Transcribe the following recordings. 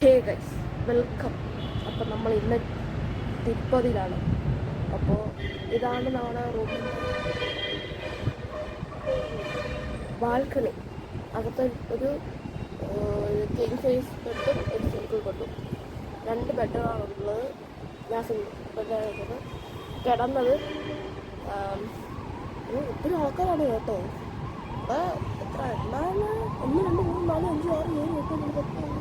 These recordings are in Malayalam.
Hey guys, welcome. അപ്പോൾ നമ്മൾ ഇന്ന് തിരുപ്പതിയിലാണ്. അപ്പോൾ ഇതാണ് നമ്മുടെ റൂമിൻ്റെ ബാൽക്കണി. അകത്ത് ഒരു കിങ് സൈസ് ബെഡും ഒരു സിംഗിൾ ബെഡും, 2 ബെഡുകളാണുള്ളത്. ഞാൻ സിംഗിൾ ബെഡാണ് കിടന്നത്. ഒത്തിരി ആൾക്കാരാണ് കേട്ടോ. എത്ര 1 2 3 4 5 6 7 8 9 10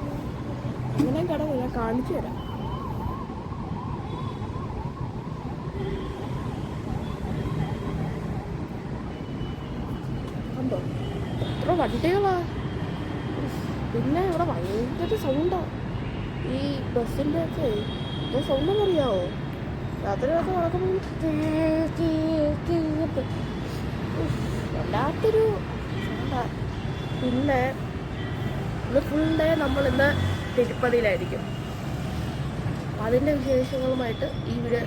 അങ്ങനെ കിടന്നു. ഞാൻ കാണിച്ചു തരാം. കണ്ടോ എത്ര വണ്ടികളാ. പിന്നെ ഇവിടെ ഭയങ്കര സൗണ്ടാണ്. ഈ ബസ്സിൻ്റെ ഒക്കെ എന്തോ സൗണ്ടെന്ന് അറിയാവോ? രാത്രി ഒക്കെ നടക്കുമ്പോൾ വല്ലാത്തൊരു സൗണ്ടാ. പിന്നെ ഇന്ന് ഫുൾ ഡേ നമ്മളിന്ന് തിരുപ്പതിയിലായിരിക്കും. അതിൻ്റെ വിശേഷങ്ങളുമായിട്ട് ഈ വീഡിയോ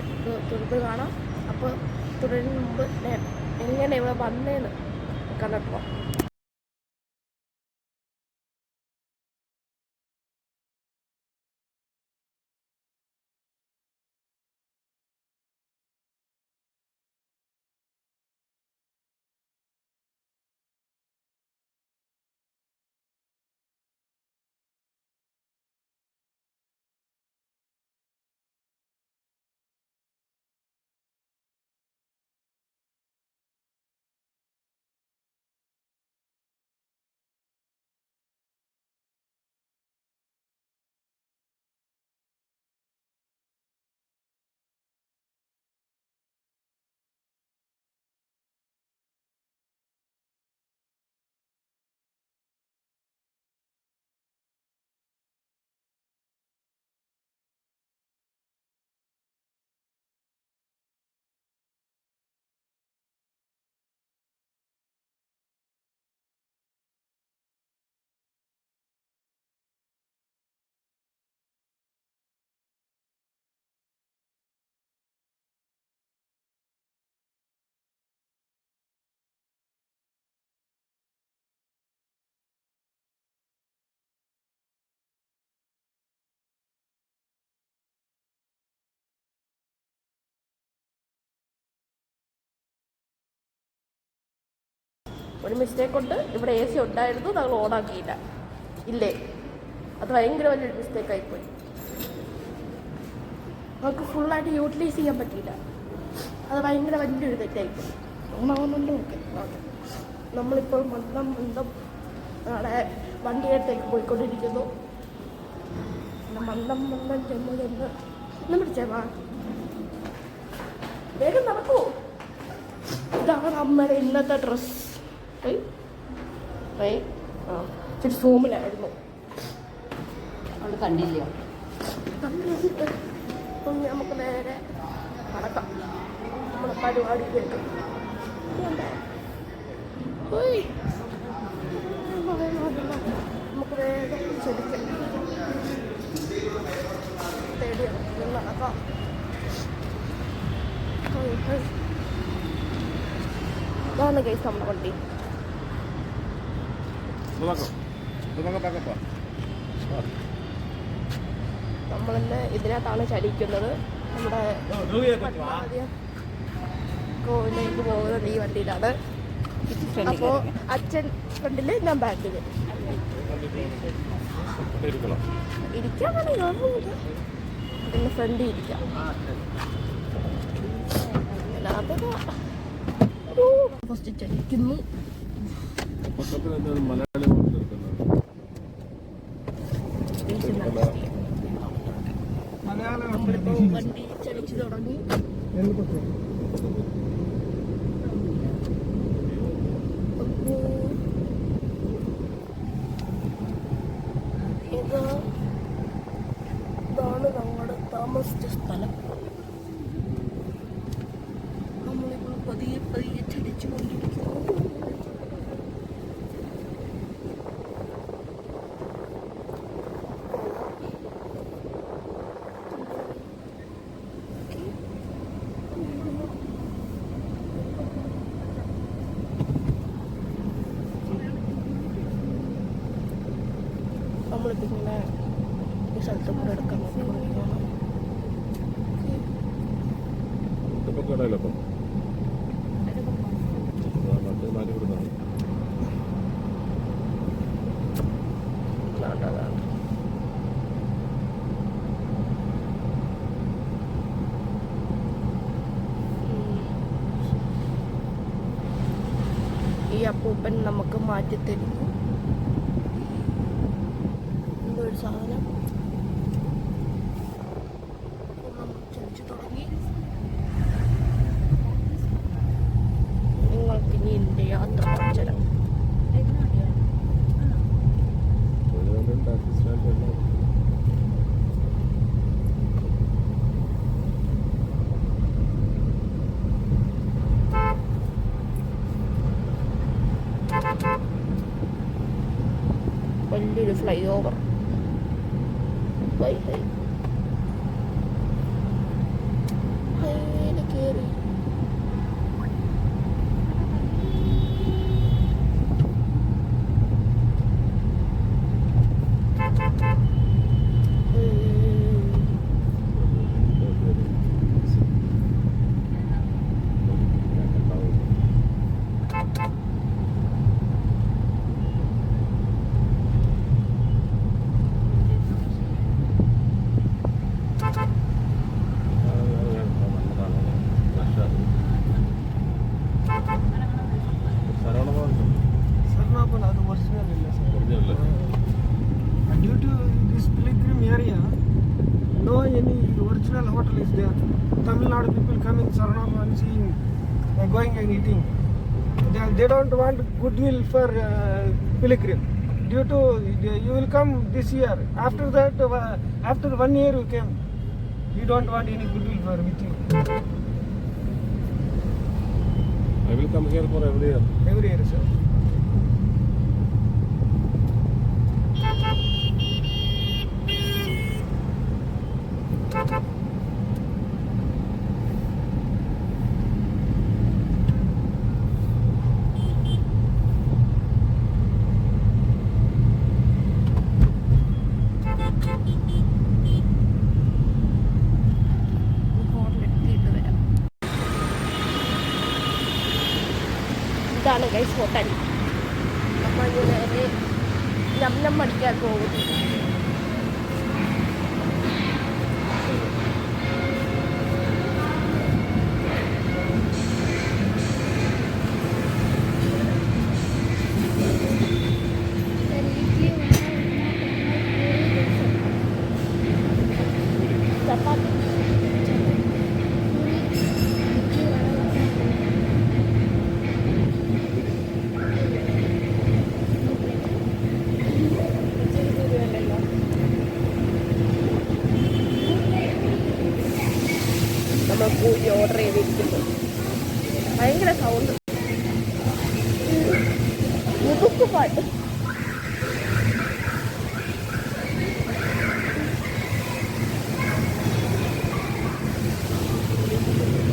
തുടർന്ന് കാണാം. അപ്പോൾ തുടരുന്നതിന് മുമ്പ് ഞാൻ എങ്ങനെ ഇവിടെ വന്നേന്ന് കണ്ടിട്ടോ. ഒരു മിസ്റ്റേക്ക് ഉണ്ട്. ഇവിടെ AC ഉണ്ടായിരുന്നു, ഞങ്ങൾ ഓണാക്കിയില്ല. ഇല്ലേ, അത് ഭയങ്കര വലിയൊരു മിസ്റ്റേക്കായിപ്പോയി. നമുക്ക് ഫുള്ളായിട്ട് യൂട്ടിലൈസ് ചെയ്യാൻ പറ്റിയില്ല. അത് ഭയങ്കര വലിയൊരു തെറ്റായിപ്പോയി. ഓണാവുന്നുണ്ട്. Okay okay. നമ്മളിപ്പോൾ മന്ദം നാളെ വണ്ടിയടുത്തേക്ക് പോയിക്കൊണ്ടിരിക്കുന്നു. മന്ദം ചെന്ന് പിടിച്ചേവാ, വേഗം നടക്കൂ. ഇതാണ് അമ്മയുടെ ഇന്നത്തെ ഡ്രസ്സ്. ഇച്ചിരി സൂമിലായിരുന്നു, അത് കണ്ടില്ലയോ? നമുക്ക് നേരെ നടക്കാം നമ്മുടെ പരിപാടിയിലേക്ക്. നമുക്ക് വേഗം ശരിക്കും തേടി നടക്കാം. ഇതാണ് കേസ് നമ്മുടെ വണ്ടി. നമ്മളിന്ന് ഇതിനകത്താണ് ചലിക്കുന്നത്. നമ്മുടെ കോവിലേക്ക് പോകുന്നത് ഈ വണ്ടിയിലാണ്. അപ്പോൾ അച്ഛൻ ഫ്രണ്ടില്, ഞാൻ ബാക്കിൽ ഇരിക്കാൻ വേണ്ടി കുഴപ്പമില്ല. പിന്നെ ഫ്രണ്ടിൽ ഇരിക്കാം. ഫസ്റ്റ് ചലിക്കുന്നു. നമ്മളിപ്പോ വണ്ടി ചലിച്ചു തുടങ്ങി. ഇതാണ് ഞങ്ങളുടെ താമസിച്ച സ്ഥലം. നമ്മളിപ്പോൾ പതിയെ ചലിച്ചു കൊണ്ടിരിക്കുന്നു. നമ്മളിപ്പോൾ ഇങ്ങനെ സ്ഥലത്തും കൂടെ എടുക്കാൻ നോക്കണം. ഈ അപ്പൂപ്പൻ നമുക്ക് മാറ്റി തരുന്നു. എന്തൊരു സാധനം ചലിച്ചു തുടങ്ങി. നിങ്ങൾക്ക് ഇനി എൻ്റെ യാത്ര കാണിച്ചുതരാം. വലിയൊരു ഫ്ലൈ ഓവർ കയറി. Due to this pilgrim area, no any original hotel is there. Tamil Nadu people come in Saranam and seeing, going and eating. They don't want goodwill for pilgrim. Due to you will come this year. After that, after 1 year you came, you don't want any goodwill for with you. I will come here for every year. Every year, sir. ഇതാണ് ഗൈസ് ഹോട്ടൽ. നമ്മൾ ഇങ്ങനെ ഞം അടിക്കാൻ പോകും. ചപ്പാത്തി നമ്മൾ പൂരി ഓർഡർ ചെയ്തിരിക്കുന്നു. ഭയങ്കര സൗണ്ട് മുതുക്ക് പാട്ട്.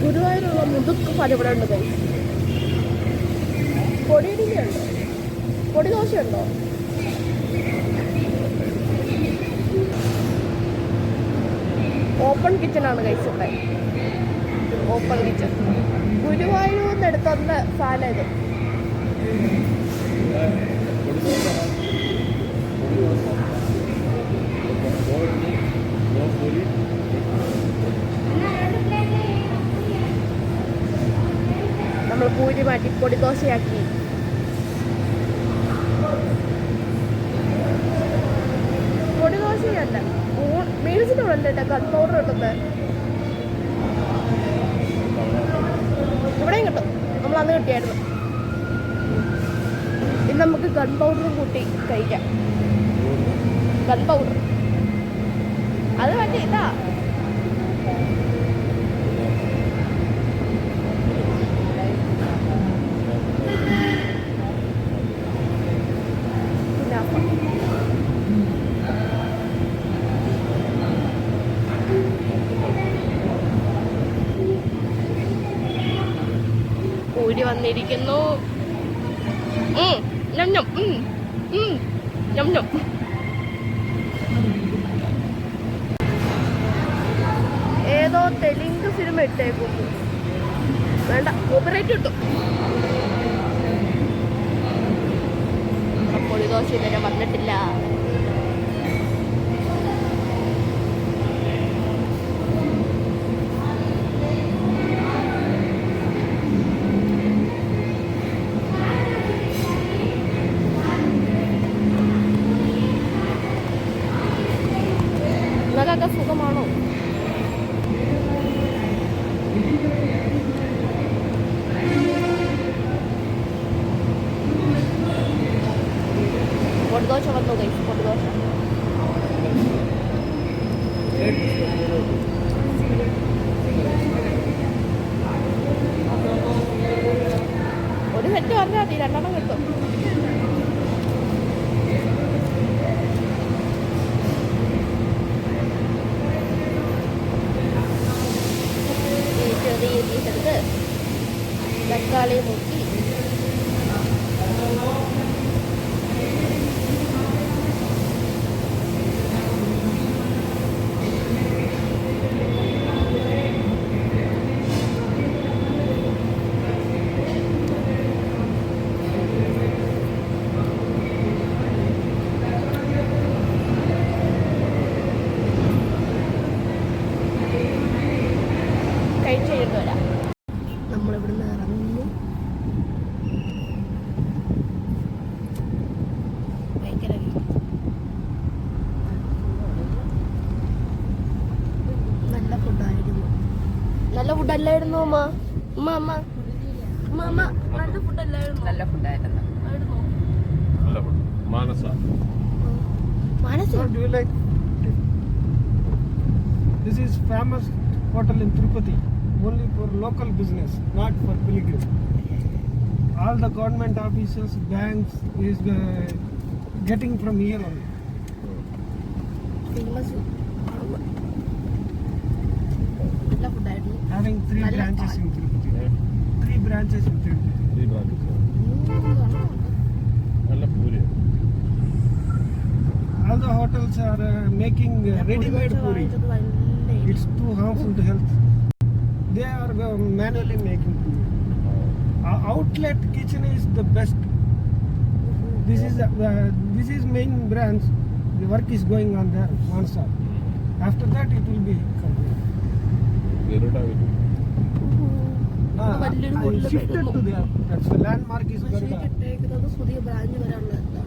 ഗുരുവായൂരുള്ള മുതുക്ക് പാട്ട് ഇവിടെ ഉണ്ട്. കൈ പൊടിയിടിയുണ്ടോ? പൊടി ദോശയുണ്ടോ? ഓപ്പൺ കിച്ചണാണ് കഴിച്ചിട്ട്. ഓപ്പൺ കിച്ചൺ ഗുരുവായൂരിൽ നിന്ന് എടുത്തുന്ന സാധനം ഇത്. നമ്മൾ പൂരി മാറ്റി പൊടി ദോശയാക്കി. പൊടി ദോശയല്ല, മേടിച്ചിട്ടുണ്ട് കേട്ടോ. കൺ പൗഡർ കിട്ടുന്നത് ഇവിടെയും കിട്ടും. നമ്മൾ അന്ന് കിട്ടിയായിരുന്നു. ഇന്ന് നമുക്ക് ഗൺ പൗഡറും കൂട്ടി കഴിക്കാം. ഗൺ പൗഡർ അത് മറ്റേ ഇതാ. പൂരി വന്നിരിക്കുന്നു. ഞം ഞം ഞം ഞം. തെലുങ്ക് സിനിമ ഇട്ടേക്കും. വേണ്ട, കോപ്പറേറ്റ് കിട്ടും. പൊളിദോശ ഇതുവരെ വന്നിട്ടില്ല. നിങ്ങൾക്കൊക്കെ സുഖമാണോ? പൊടിദോശ വന്നു കഴിച്ചു. പൊടിദോശ ഒരു സെറ്റ് പറഞ്ഞാൽ മതി, 2 എണ്ണം കിട്ടും. ചെറിയ പീസെടുത്ത് തക്കാളി മുക്കി കഴിച്ചു കഴിഞ്ഞിട്ട് വരാം. നമ്മളിവിടുന്ന് ഇറങ്ങുന്നു. ഭയങ്കര നല്ല ഫുഡായിരുന്നു. നല്ല ഫുഡല്ലായിരുന്നു അമ്മ. അമ്മ അമ്മ അമ്മ അമ്മ നല്ല ഫുഡല്ലായിരുന്നു. നല്ല ഫുഡായിരുന്നു. നല്ല food. Manasa. മനസ്സിൽ So do you like? This is famous hotel in Tirupati, only for local business, not for pilgrim. All the government offices, banks is getting from here only. Famous നല്ല ഫുഡായിരുന്നു. Having 3 Nalla branches in Tirupati. Eh? 3 branches in Tirupati. 3 branches. നല്ല puri. All the hotels are making ready-made puri. It's too harmful to health. They are manually making puri. Outlet kitchen is the best. This is main branch. The work is going on there, non-stop. After that, it will be complete. Garuda Vidhu. I shifted to there. That's the landmark is Garuda. ഇട്ടേക്കുന്നത് പുതിയ ബ്രാഞ്ച് വരാനുള്ളതാണ്.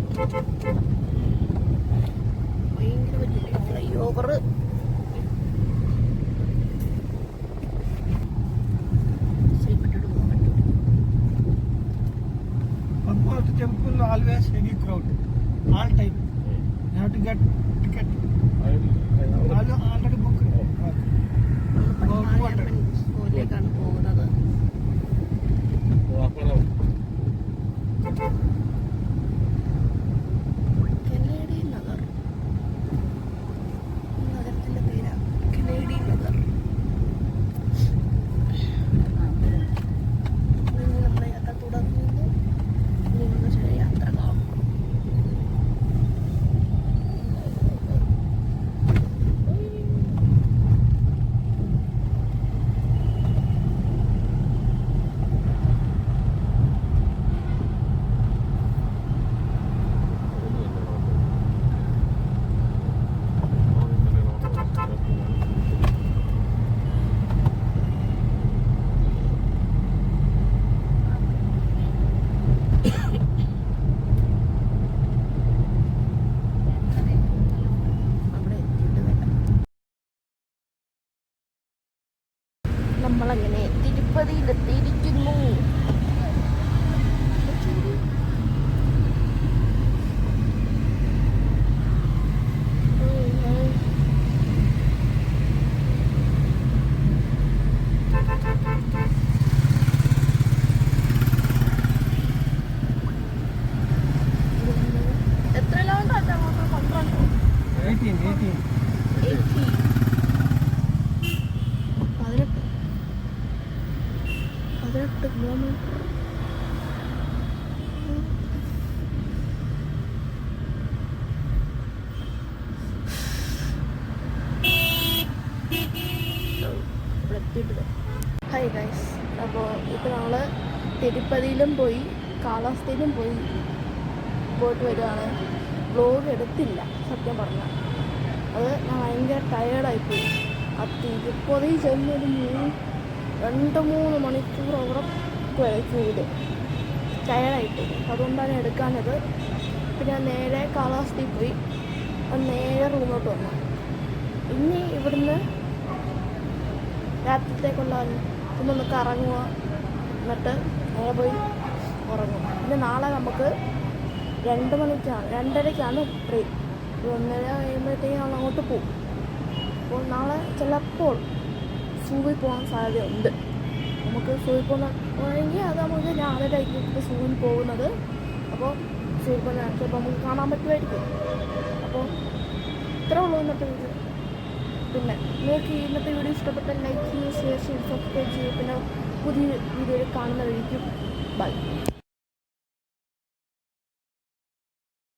ഭയങ്കര വലിയ fly over. Padmavat temple always heavy crowd, all time. You have to get ticket. Already booked. സ്കൂളിലേക്കാണ് പോകുന്നത്. കനേഡിയൻ നഗർ. നഗരത്തിന്റെ പേരാണ് കനേഡിയൻ നഗർ. നമ്മുടെ യാത്ര തുടർന്നു. യാത്ര കാണും. നമ്മളങ്ങനെ തിരുപ്പതിയിലെത്തിയിരിക്കുന്നു. എത്ര കിലോമീറ്റർ? 18. 18. എത്തിയിട്ടില്ല. ഹായ് ഗൈസ്, അപ്പോൾ ഇപ്പോൾ നമ്മൾ തിരുപ്പതിയിലും പോയി കാലാവസ്ഥയിലും പോയിട്ട് വരികയാണ്. വ്ലോഗ് എടുത്തില്ല സത്യം പറഞ്ഞാൽ. അത് ഞാൻ ഭയങ്കര ടയേർഡായിപ്പോയി. ആ തിരുപ്പതി ചെന്നൊരു 2-3 മണിക്കൂർ അവിടെ ക്യൂവിൽ ടയേർഡായിപ്പോയി. അതുകൊണ്ടാണ് എടുക്കാനത്. പിന്നെ നേരെ കാലാവസ്ഥയിൽ പോയി നേരെ റൂമിലോട്ട് വന്നു. ഇനി ഇവിടുന്ന് രാത്രിത്തേക്കുള്ള ഒന്ന് കറങ്ങുക, എന്നിട്ട് നേരെ പോയി ഉറങ്ങും. പിന്നെ നാളെ നമുക്ക് 2:30 ട്രെയിൻ. 1:30 കഴിയുമ്പോഴത്തേക്കും നമ്മൾ അങ്ങോട്ട് പോകും. അപ്പോൾ നാളെ ചിലപ്പോൾ സൂവിൽ പോകാൻ സാധ്യതയുണ്ട്. നമുക്ക് സൂവിൽ പോകുകയാണെങ്കിൽ അത് നമുക്ക് രാവിലെ ആയിരിക്കും സൂവിൽ പോകുന്നത്. അപ്പോൾ സൂവിൽ പോകുന്ന ചിലപ്പോൾ നമുക്ക് കാണാൻ പറ്റുമായിരിക്കും. അപ്പോൾ ഇത്രേ ഉള്ളൂ ഇന്നത്തെ വീഡിയോ. പിന്നെ നിങ്ങൾക്ക് ഇന്നത്തെ വീഡിയോ ഇഷ്ടപ്പെട്ടാൽ ലൈക്ക് ചെയ്യുക, ഷെയർ ചെയ്യുക, സബ്സ്ക്രൈബ് ചെയ്യുക. പിന്നെ പുതിയ വീഡിയോയിൽ കാണുന്നതായിരിക്കും. ബൈ.